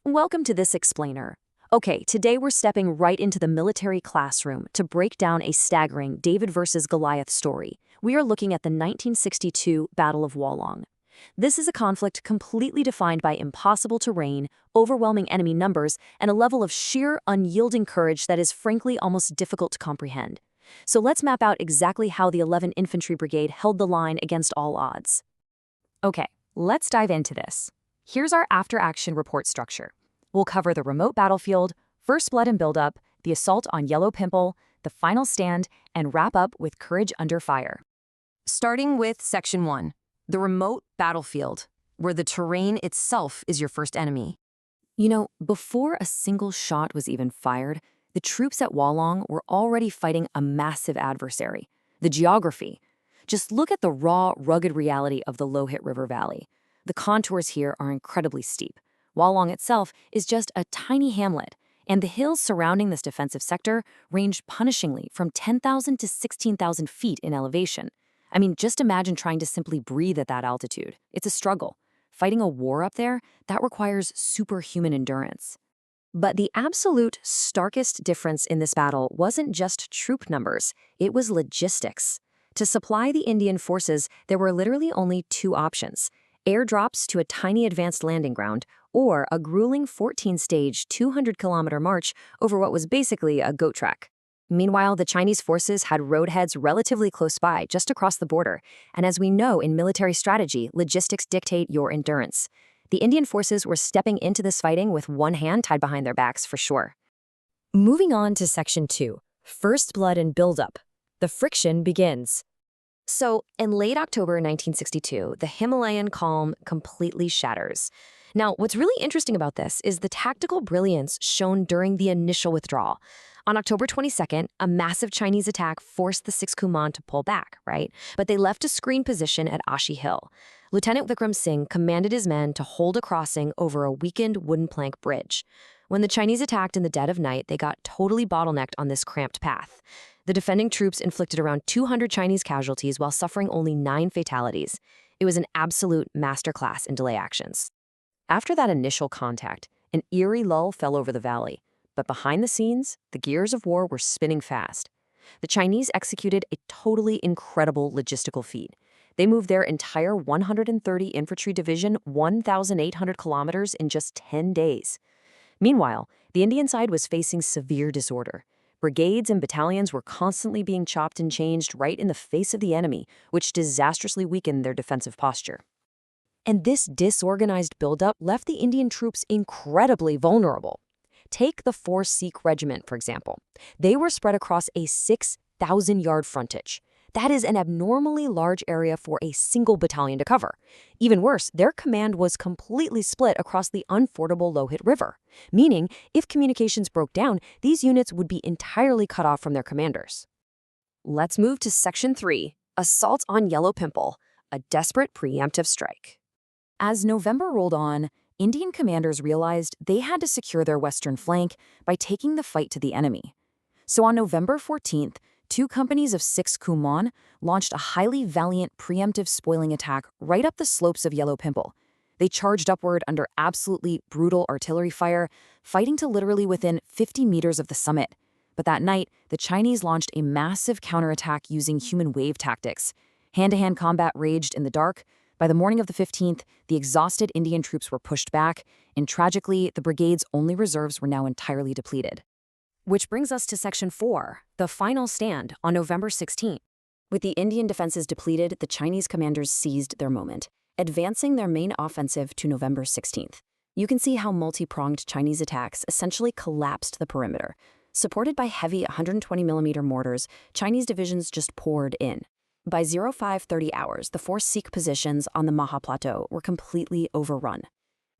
Welcome to this explainer. Okay, today we're stepping right into the military classroom to break down a staggering David versus Goliath story. We are looking at the 1962 Battle of Walong. This is a conflict completely defined by impossible terrain, overwhelming enemy numbers, and a level of sheer, unyielding courage that is frankly almost difficult to comprehend. So let's map out exactly how the 11th Infantry Brigade held the line against all odds. Okay, let's dive into this. Here's our after-action report structure. We'll cover the remote battlefield, first blood and buildup, the assault on Yellow Pimple, the final stand, and wrap up with courage under fire. Starting with Section 1, the remote battlefield, where the terrain itself is your first enemy. Before a single shot was even fired, the troops at Walong were already fighting a massive adversary, the geography. Just look at the raw, rugged reality of the Lohit River Valley. The contours here are incredibly steep. Walong itself is just a tiny hamlet, and the hills surrounding this defensive sector range punishingly from 10,000 to 16,000 feet in elevation. Just imagine trying to simply breathe at that altitude. It's a struggle. Fighting a war up there, that requires superhuman endurance. But the absolute starkest difference in this battle wasn't just troop numbers, it was logistics. To supply the Indian forces, there were literally only two options: airdrops to a tiny advanced landing ground, or a grueling 14-stage, 200-kilometer march over what was basically a goat track. Meanwhile, the Chinese forces had roadheads relatively close by, just across the border, and as we know in military strategy, logistics dictate your endurance. The Indian forces were stepping into this fighting with one hand tied behind their backs for sure. Moving on to Section 2, First Blood and Buildup. The friction begins. So, in late October 1962, the Himalayan calm completely shatters. Now, what's really interesting about this is the tactical brilliance shown during the initial withdrawal. On October 22nd, a massive Chinese attack forced the 6th Command to pull back, right? But they left a screen position at Ashi Hill. Lieutenant Vikram Singh commanded his men to hold a crossing over a weakened wooden plank bridge. When the Chinese attacked in the dead of night, they got totally bottlenecked on this cramped path. The defending troops inflicted around 200 Chinese casualties while suffering only 9 fatalities. It was an absolute masterclass in delay actions. After that initial contact, an eerie lull fell over the valley. But behind the scenes, the gears of war were spinning fast. The Chinese executed a totally incredible logistical feat. They moved their entire 130 Infantry Division 1,800 kilometers in just 10 days. Meanwhile, the Indian side was facing severe disorder. Brigades and battalions were constantly being chopped and changed right in the face of the enemy, which disastrously weakened their defensive posture. And this disorganized buildup left the Indian troops incredibly vulnerable. Take the 4th Sikh Regiment, for example. They were spread across a 6,000-yard frontage. That is an abnormally large area for a single battalion to cover. Even worse, their command was completely split across the unfordable Lohit River, meaning if communications broke down, these units would be entirely cut off from their commanders. Let's move to Section 3, Assault on Yellow Pimple, a desperate preemptive strike. As November rolled on, Indian commanders realized they had to secure their western flank by taking the fight to the enemy. So on November 14th, 2 companies of 6th Kuman launched a highly valiant preemptive spoiling attack right up the slopes of Yellow Pimple. They charged upward under absolutely brutal artillery fire, fighting to literally within 50 meters of the summit. But that night, the Chinese launched a massive counterattack using human wave tactics. Hand-to-hand combat raged in the dark. By the morning of the 15th, the exhausted Indian troops were pushed back, and tragically, the brigade's only reserves were now entirely depleted. Which brings us to Section 4, the final stand on November 16th. With the Indian defenses depleted, the Chinese commanders seized their moment, advancing their main offensive to November 16th. You can see how multi-pronged Chinese attacks essentially collapsed the perimeter. Supported by heavy 120mm mortars, Chinese divisions just poured in. By 0530 hours, the 4 Sikh positions on the Maha Plateau were completely overrun.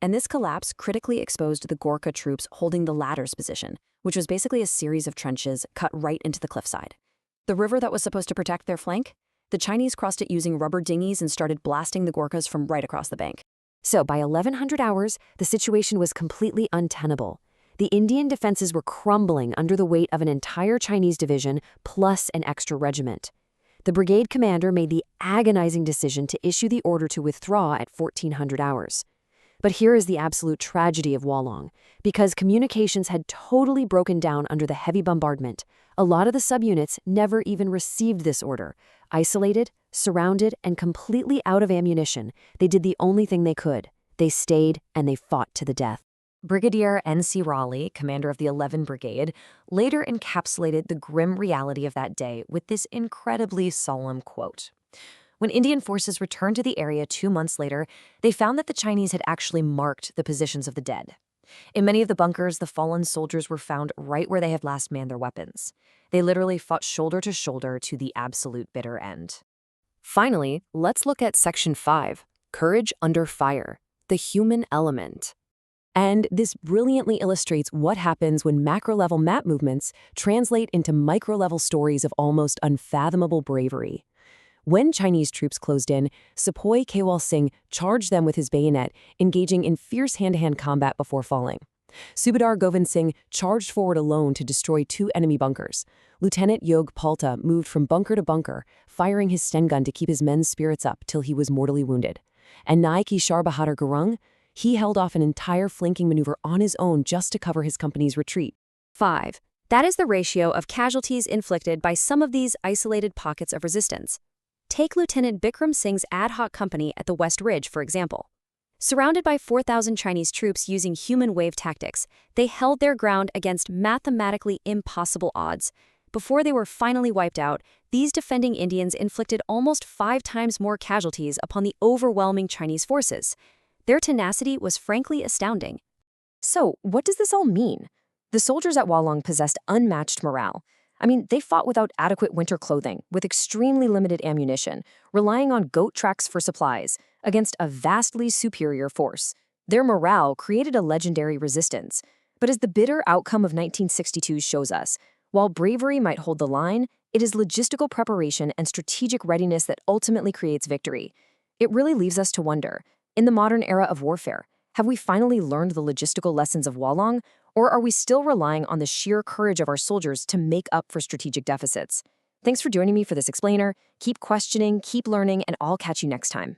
And this collapse critically exposed the Gorkha troops holding the latter's position, which was basically a series of trenches cut right into the cliffside. The river that was supposed to protect their flank? The Chinese crossed it using rubber dinghies and started blasting the Gorkhas from right across the bank. So by 1100 hours, the situation was completely untenable. The Indian defenses were crumbling under the weight of an entire Chinese division plus an extra regiment. The brigade commander made the agonizing decision to issue the order to withdraw at 1400 hours. But here is the absolute tragedy of Walong. Because communications had totally broken down under the heavy bombardment, a lot of the subunits never even received this order. Isolated, surrounded, and completely out of ammunition, they did the only thing they could. They stayed and they fought to the death. Brigadier N.C. Raleigh, commander of the 11th Brigade, later encapsulated the grim reality of that day with this incredibly solemn quote. When Indian forces returned to the area 2 months later, they found that the Chinese had actually marked the positions of the dead. In many of the bunkers, the fallen soldiers were found right where they had last manned their weapons. They literally fought shoulder to shoulder to the absolute bitter end. Finally, let's look at Section 5, Courage Under Fire, the Human Element. And this brilliantly illustrates what happens when macro-level map movements translate into micro-level stories of almost unfathomable bravery. When Chinese troops closed in, Sepoy Kewal Singh charged them with his bayonet, engaging in fierce hand-to-hand combat before falling. Subedar Govind Singh charged forward alone to destroy 2 enemy bunkers. Lieutenant Yog Palta moved from bunker to bunker, firing his Sten gun to keep his men's spirits up till he was mortally wounded. And Naik Ishar Bahadur Gurung, he held off an entire flanking maneuver on his own just to cover his company's retreat. 5. That is the ratio of casualties inflicted by some of these isolated pockets of resistance. Take Lieutenant Bikram Singh's ad hoc company at the West Ridge, for example. Surrounded by 4,000 Chinese troops using human wave tactics, they held their ground against mathematically impossible odds. Before they were finally wiped out, these defending Indians inflicted almost 5 times more casualties upon the overwhelming Chinese forces. Their tenacity was frankly astounding. So, what does this all mean? The soldiers at Walong possessed unmatched morale. They fought without adequate winter clothing, with extremely limited ammunition, relying on goat tracks for supplies, against a vastly superior force. Their morale created a legendary resistance. But as the bitter outcome of 1962 shows us, while bravery might hold the line, it is logistical preparation and strategic readiness that ultimately creates victory. It really leaves us to wonder, in the modern era of warfare, have we finally learned the logistical lessons of Walong, or are we still relying on the sheer courage of our soldiers to make up for strategic deficits? Thanks for joining me for this explainer. Keep questioning, keep learning, and I'll catch you next time.